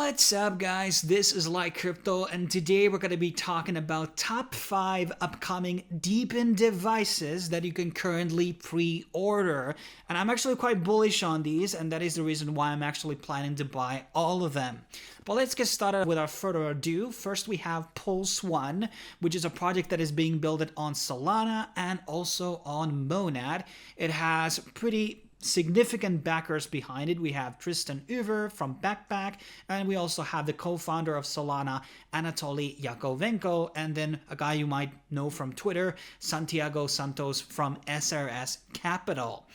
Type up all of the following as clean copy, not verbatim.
What's up, guys? This is Like Crypto, and today we're going to be talking about top 5 upcoming DePIN devices that you can currently pre-order. And I'm actually quite bullish on these, and that is the reason why I'm actually planning to buy all of them. But let's get started without further ado. First, we have Pulse One, which is a project that is being built on Solana and also on Monad. It has pretty significant backers behind it. We have Tristan Uver from Backpack, and we also have the co-founder of Solana, Anatoly Yakovenko, and then a guy you might know from Twitter, Santiago Santos from SRS Capital.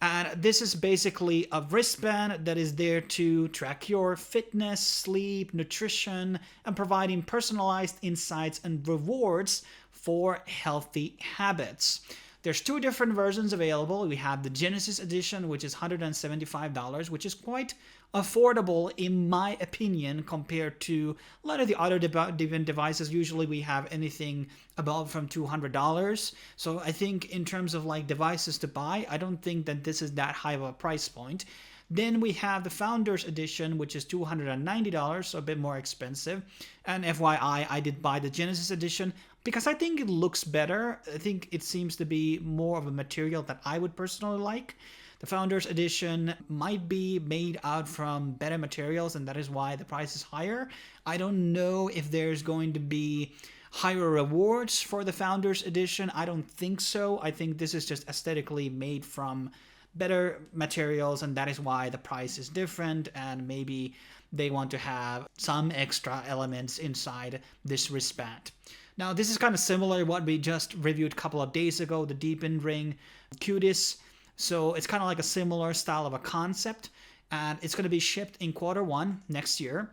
And this is basically a wristband that is there to track your fitness, sleep, nutrition, and providing personalized insights and rewards for healthy habits. There's 2 different versions available. We have the Genesis edition, which is $175, which is quite affordable in my opinion compared to a lot of the other DePIN devices. Usually we have anything above from $200. So I think in terms of like devices to buy, I don't think that this is that high of a price point. Then we have the Founders Edition, which is $290, so a bit more expensive. And FYI, I did buy the Genesis Edition because I think it looks better. I think it seems to be more of a material that I would personally like. The Founders Edition might be made out from better materials, and that is why the price is higher. I don't know if there's going to be higher rewards for the Founders Edition. I don't think so. I think this is just aesthetically made from better materials, and that is why the price is different, and maybe they want to have some extra elements inside this wristband. Now, this is kind of similar to what we just reviewed a couple of days ago, the DePIN Ring Cutis. So it's kind of like a similar style of a concept, and it's going to be shipped in Q1 next year.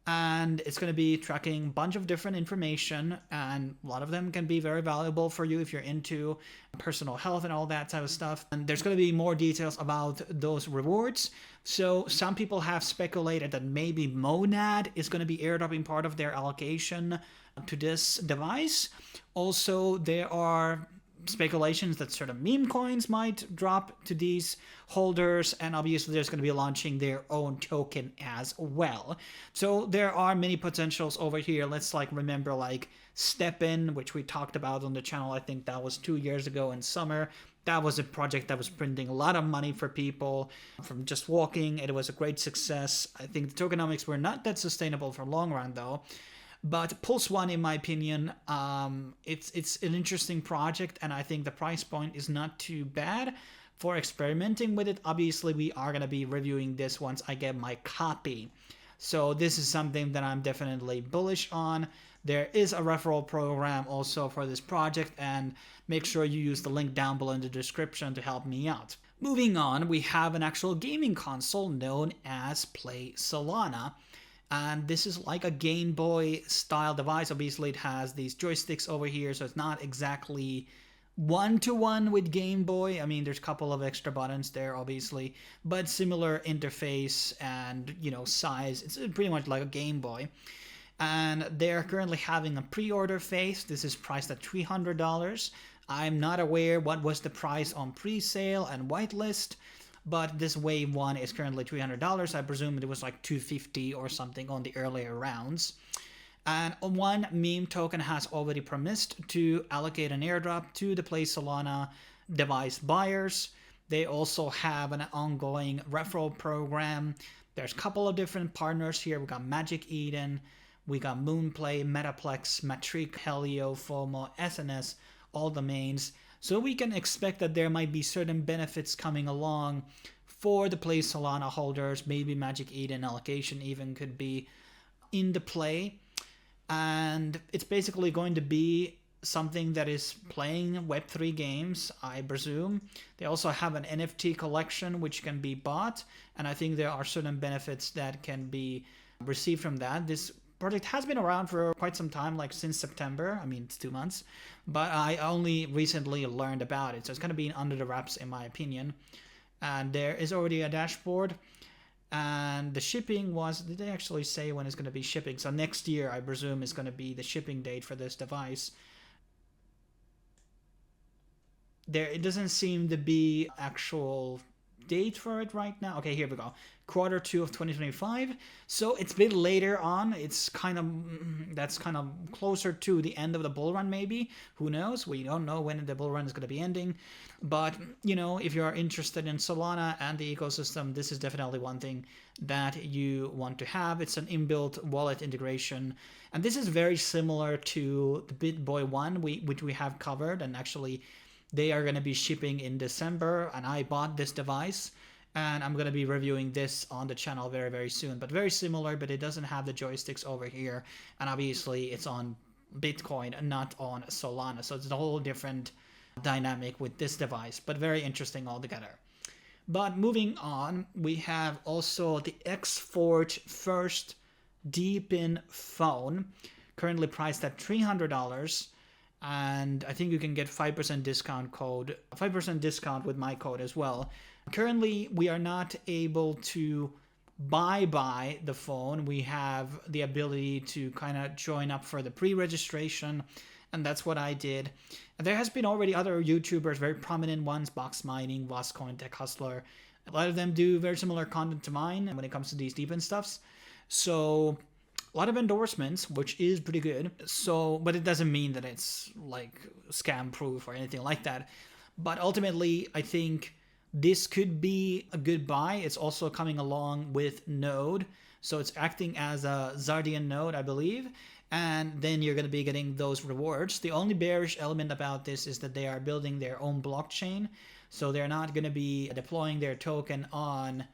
And it's going to be tracking a bunch of different information, and a lot of them can be very valuable for you if you're into personal health and all that type of stuff. And there's going to be more details about those rewards. So some people have speculated that maybe Monad is going to be airdropping part of their allocation to this device. Also, there are speculations that certain meme coins might drop to these holders, and obviously there's going to be launching their own token as well. So there are many potentials over here. Let's remember StepIn, which we talked about on the channel. I think that was 2 years ago in summer. That was a project that was printing a lot of money for people from just walking. It was a great success. I think the tokenomics were not that sustainable for long run though. But Pulse One, in my opinion, it's an interesting project, and I think the price point is not too bad for experimenting with it. Obviously, we are going to be reviewing this once I get my copy. So this is something that I'm definitely bullish on. There is a referral program also for this project, and make sure you use the link down below in the description to help me out. Moving on, we have an actual gaming console known as Play Solana. And this is like a Game Boy style device. Obviously, it has these joysticks over here, so it's not exactly one-to-one with Game Boy. I mean, there's a couple of extra buttons there, obviously, but similar interface and, size. It's pretty much like a Game Boy. And they're currently having a pre-order phase. This is priced at $300. I'm not aware what was the price on pre-sale and whitelist, but this wave 1 is currently $300. I presume it was like $250 or something on the earlier rounds. And one meme token has already promised to allocate an airdrop to the Play Solana device buyers. They also have an ongoing referral program. There's a couple of different partners here. We got Magic Eden, we got Moonplay, Metaplex, Matric, Helio, FOMO, SNS, all the mains. So we can expect that there might be certain benefits coming along for the Play Solana holders. Maybe Magic Eden allocation even could be in the play. And it's basically going to be something that is playing Web3 games, I presume. They also have an NFT collection which can be bought. And I think there are certain benefits that can be received from that. This project has been around for quite some time, since September. I mean, it's 2 months, but I only recently learned about it, so it's going to be under the wraps in my opinion. And there is already a dashboard, and the shipping did they actually say when it's going to be shipping? So next year, I presume, is going to be the shipping date for this device. It doesn't seem to be actual date for it right now. Okay, here we go. Q2 of 2025. So it's a bit later on. It's that's kind of closer to the end of the bull run, maybe. Who knows? We don't know when the bull run is going to be ending. But, you know, if you are interested in Solana and the ecosystem, this is definitely one thing that you want to have. It's an inbuilt wallet integration. And this is very similar to the BitBoy one, which we have covered. And actually, they are going to be shipping in December. And I bought this device. And I'm going to be reviewing this on the channel very, very soon. But very similar, but it doesn't have the joysticks over here. And obviously, it's on Bitcoin and not on Solana. So it's a whole different dynamic with this device, but very interesting altogether. But moving on, we have also the XForge first DePIN phone, currently priced at $300. And I think you can get 5% discount with my code as well. Currently, we are not able to buy the phone. We have the ability to kind of join up for the pre-registration, and that's what I did. And there has been already other YouTubers, very prominent ones, Box Mining, Wascoin, Tech Hustler. A lot of them do very similar content to mine when it comes to these DePIN stuffs. So a lot of endorsements, which is pretty good. So, but it doesn't mean that it's like scam proof or anything like that. But ultimately, I think this could be a good buy. It's also coming along with Node. So it's acting as a Zardian node, I believe. And then you're going to be getting those rewards. The only bearish element about this is that they are building their own blockchain. So they're not going to be deploying their token on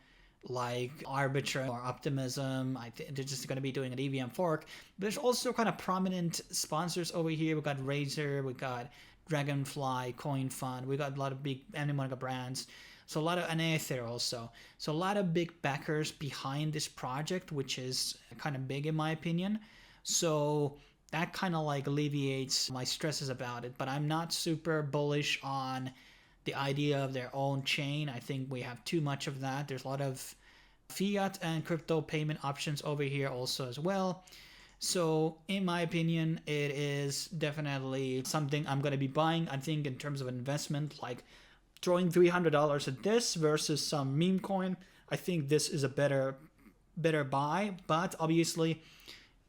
like Arbitrum or Optimism. I think they're just going to be doing an EVM fork. There's also kind of prominent sponsors over here. We got Razer, we got Dragonfly, Coin Fund. We got a lot of big Airmoney brands. So a lot of Anether also. So a lot of big backers behind this project, which is kind of big in my opinion. So that kind of like alleviates my stresses about it. But I'm not super bullish on the idea of their own chain. I think we have too much of that. There's a lot of fiat and crypto payment options over here also as well. So in my opinion, it is definitely something I'm going to be buying. I think in terms of investment, like throwing $300 at this versus some meme coin, I think this is a better buy. But obviously,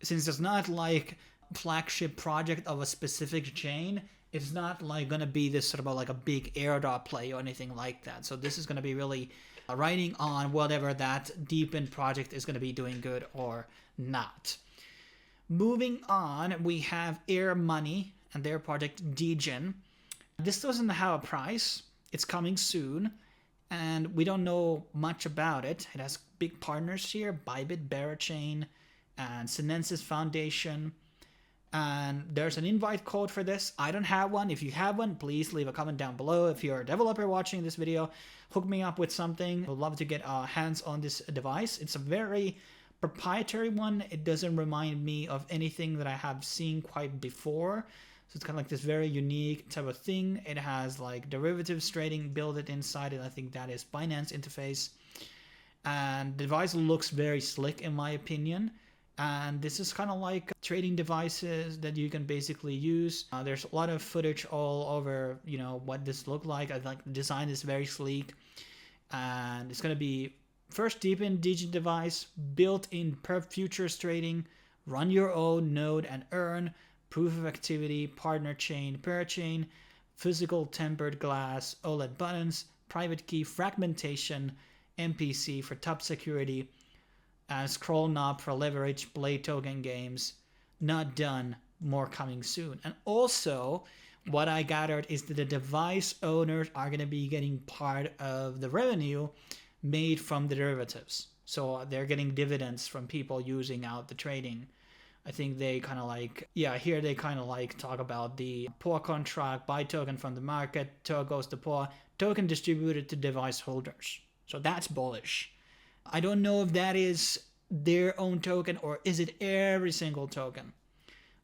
since it's not like flagship project of a specific chain, it's not like going to be this sort of like a big airdrop play or anything like that. So this is going to be really riding on whatever that DePIN project is going to be doing good or not. Moving on, we have Airmoney and their project Degen. This doesn't have a price. It's coming soon, and we don't know much about it. It has big partners here, Bybit, Berachain, and Sinensis Foundation. And there's an invite code for this. I don't have one. If you have one, please leave a comment down below. If you're a developer watching this video, hook me up with something. I'd love to get hands on this device. It's a very proprietary one. It doesn't remind me of anything that I have seen quite before. So it's kind of like this very unique type of thing. It has like derivatives trading built inside it. I think that is Binance interface. And the device looks very slick in my opinion. And this is kind of like trading devices that you can basically use. There's a lot of footage all over, you know, what this looked like. I think the design is very sleek. And it's going to be first DePIN Degen device built in perp futures trading. Run your own node and earn. Proof of activity, partner chain, parachain, physical tempered glass, OLED buttons, private key fragmentation, MPC for top security, and scroll knob for leverage, play token games. Not done, more coming soon. And also, what I gathered is that the device owners are going to be getting part of the revenue made from the derivatives. So they're getting dividends from people using out the trading. I think they kind of like, yeah, here they kind of like talk about the POA contract, buy token from the market, token goes to POA, token distributed to device holders. So that's bullish. I don't know if that is their own token or is it every single token.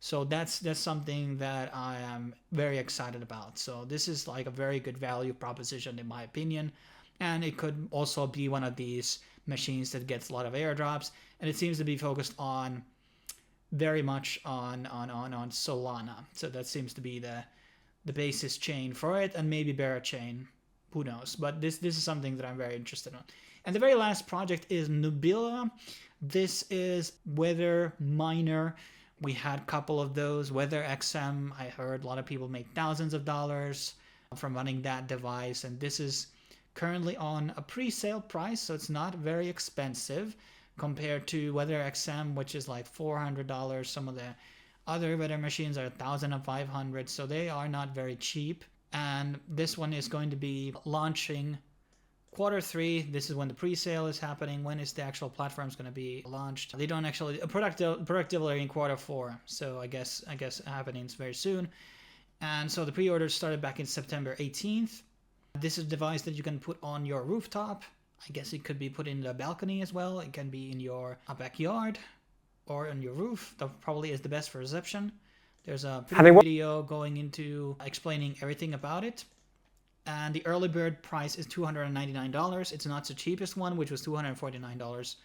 So that's something that I am very excited about. So this is like a very good value proposition in my opinion. And it could also be one of these machines that gets a lot of airdrops. And it seems to be focused on very much on Solana. So that seems to be the basis chain for it, and maybe Berachain, who knows. But this is something that I'm very interested in. And the very last project is Nubila. This is Weather Miner. We had a couple of those. Weather XM, I heard a lot of people make thousands of dollars from running that device. And this is currently on a pre-sale price, so it's not very expensive compared to Weather XM, which is like $400. Some of the other weather machines are $1,500, so they are not very cheap. And this one is going to be launching Q3. This is when the pre-sale is happening. When is the actual platform going to be launched? They don't actually productively in Q4, so I guess happening very soon. And so the pre-orders started back in September 18th. This is a device that you can put on your rooftop. I guess it could be put in the balcony as well. It can be in your backyard or on your roof. That probably is the best for reception. There's a video going into explaining everything about it. And the early bird price is $299. It's not the cheapest one, which was $249.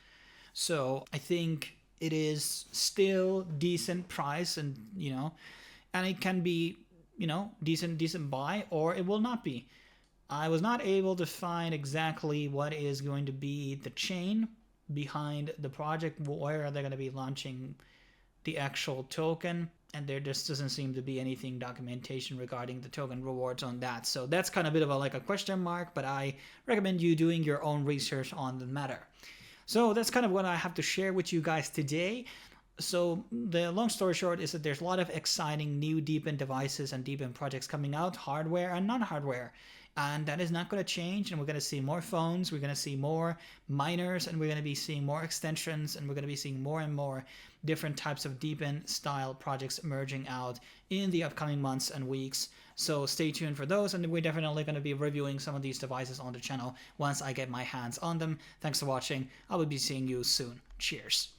So I think it is still decent price, and and it can be decent buy, or it will not be. I was not able to find exactly what is going to be the chain behind the project. Where are they going to be launching the actual token? And there just doesn't seem to be anything documentation regarding the token rewards on that. So that's kind of a bit of a question mark, but I recommend you doing your own research on the matter. So that's kind of what I have to share with you guys today. So the long story short is that there's a lot of exciting new DePIN devices and DePIN projects coming out, hardware and non-hardware. And that is not going to change, and we're going to see more phones, we're going to see more miners, and we're going to be seeing more extensions, and we're going to be seeing more and more different types of DePIN style projects emerging out in the upcoming months and weeks. So stay tuned for those, and we're definitely going to be reviewing some of these devices on the channel once I get my hands on them. Thanks for watching. I will be seeing you soon. Cheers.